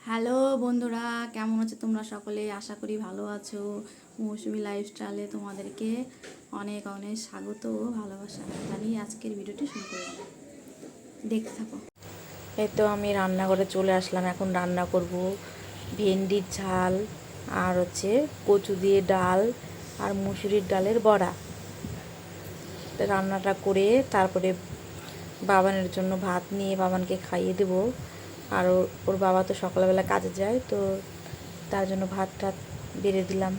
Hello বন্ধুরা, কেমন আছো তোমরা সকলে? আশা করি ভালো আছো। মৌসুমি লাইফস্টাইলে তোমাদেরকে অনেক অনেক স্বাগত ও ভালোবাসা জানিয়ে আজকের ভিডিওটি শুরু করলাম। দেখতে থাকো। এই তো আমি রান্নাঘরে চলে আসলাম। এখন রান্না করব ভেন্ডির ঝাল আর কচু দিয়ে ডাল আর মুসুরির ডালের বড়া। তো রান্নাটা করে তারপরে বাবানের জন্য ভাত নিয়ে বাবানকে খাইয়ে দেব। আর ওর বাবা তো সকালবেলা কাজে যায়, তো তার জন্য ভাত টাত বেড়ে দিলাম,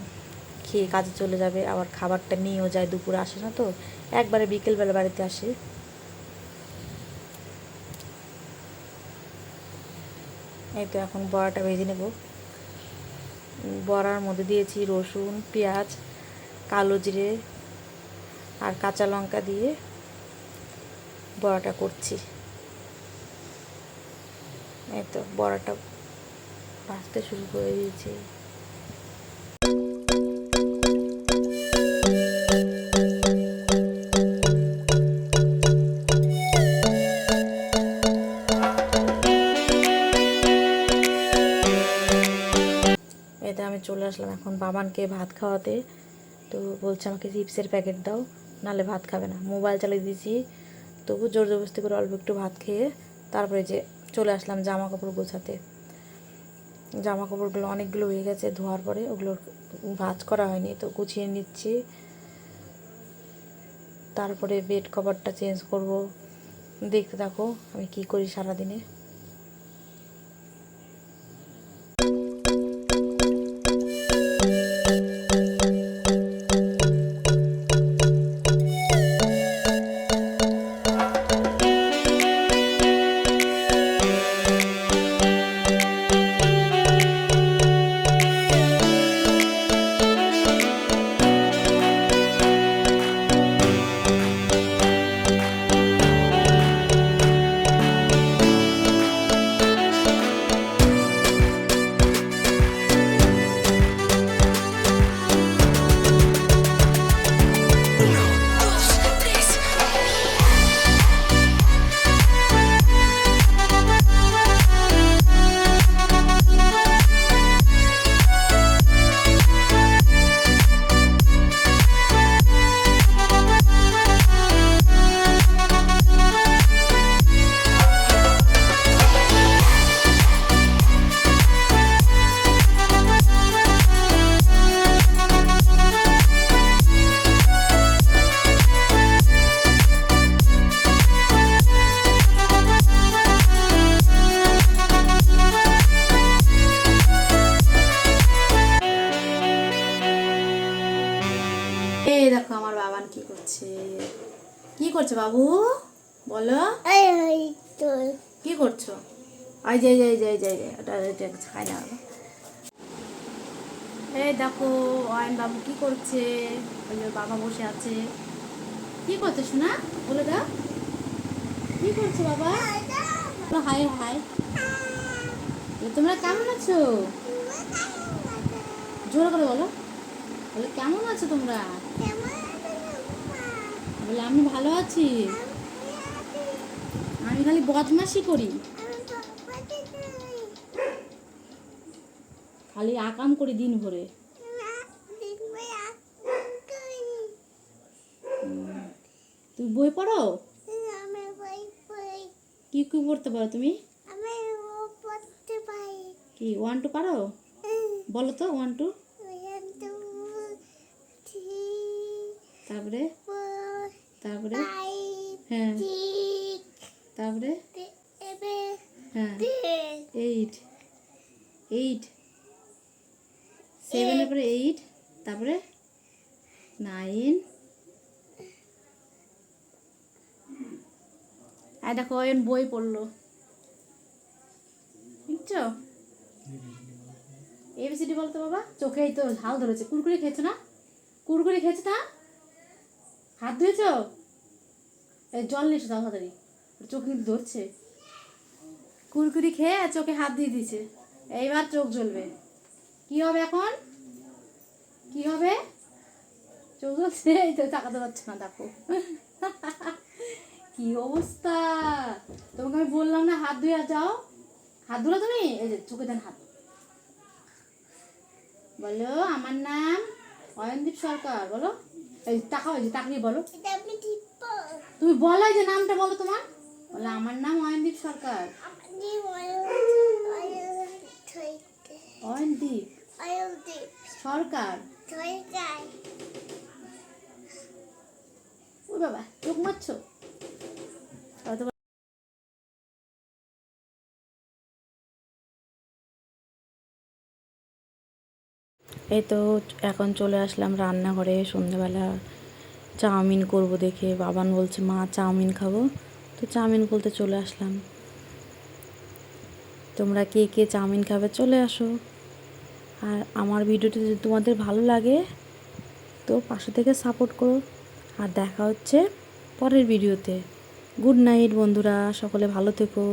খেয়ে কাজে চলে যাবে। আবার খাবারটা নিয়েও যায়, দুপুরে আসে না তো, একবারে বিকেলবেলা বাড়িতে আসে। এই তো এখন বড়াটা ভেজে নেব। বড়ার মধ্যে দিয়েছি রসুন, পেঁয়াজ, কালো জিরে আর কাঁচা লঙ্কা দিয়ে বড়াটা করছি। এই তো বড়াটা ভাজতে শুরু করে দিয়েছি। এতে আমি চলে আসলাম এখন বাবানকে ভাত খাওয়াতে। তো বলছে আমাকে চিপসের প্যাকেট দাও, নাহলে ভাত খাবে না। মোবাইল চালিয়ে দিয়েছি, তবু জোর জবরদস্তি করে অল্প একটু ভাত খেয়ে তারপরে চলে আসলাম জামা কাপড় গোছাতে। জামা কাপড়গুলো অনেকগুলো হয়ে গেছে ধোয়ার পরে, ওগুলো ভাঁজ করা হয়নি, তো গুছিয়ে নিচ্ছি। তারপরে বেড কভারটা চেঞ্জ করব। দেখতে থাকো আমি কি করি সারাদিনে। এই দেখো আমার বাবান কি করছে। কি করছো বাবু, বলো কি করছো? আই যাই যাই যাই যাই এটা খাই না। এই দেখো অয়ন বাবু কি করছে। ওই যে বাবা বসে আছে। কি করছে শোনা, বলে দাও কি করছো বাবা? হাই হাই, তোমরা কেমন আছো? জোরে করে বলো, বলে কেমন আছো তোমরা? বলে আমি ভালো আছি। আমি খালি বদমাশি করি, খালি আকাম করি দিন ভরে। তুমি বই পড়ো? কি কি পড়তে পারো তুমি? কি 1 2 পারো? বলো তো 1 2। তারপরে তারপরে হ্যাঁ, তারপরে হ্যাঁ 8 8 7 এর পরে 8, তারপরে 9। আর দেখো অয়ন বই পড়লো, বুঝছো? এবিসিডি বলতো বাবা। চোখেই তো ঝাল ধরেছে। কুরকুরি খেয়েছো না? কুরকুরি খেয়েছো না? হাত ধুয়েছো? এই জল নিয়ে এসো তাড়াতাড়ি, চোখ কিন্তু ধরছে। কুরকুরি খেয়ে চোখে হাত দিয়ে দিয়েছে, এইবার চোখ জ্বলবে। কি হবে এখন? কি হবে? চোখ জ্বলছে, এই তো তাকাতে পারছে না, দেখো কি অবস্থা। তোমাকে আমি বললাম না হাত ধুয়ে যাও? হাত ধুলো তুমি, এই যে চোখে দেন হাত। বলো আমার নাম অয়নদীপ সরকার, বলো। এই তাকাও, এই যে তাকিয়ে বলো। তুমি বলো, এই যে নামটা বলো তোমার। বলো আমার নাম অয়নদীপ সরকার। অয়নদীপ সরকার। ও বাবা, চোখ মারছো। এই তো এখন চলে আসলাম রান্নাঘরে। সন্ধ্যাবেলা চাউমিন করব দেখে বাবান বলছে মা চাউমিন খাবো, তো চাউমিন বলতে চলে আসলাম। তোমরা কে কে চাউমিন খাবে চলে আসো। আর আমার ভিডিওটি যদি তোমাদের ভালো লাগে তো পাশে থেকে সাপোর্ট করো। আর দেখা হচ্ছে পরের ভিডিওতে। গুড নাইট বন্ধুরা, সকলে ভালো থেকো।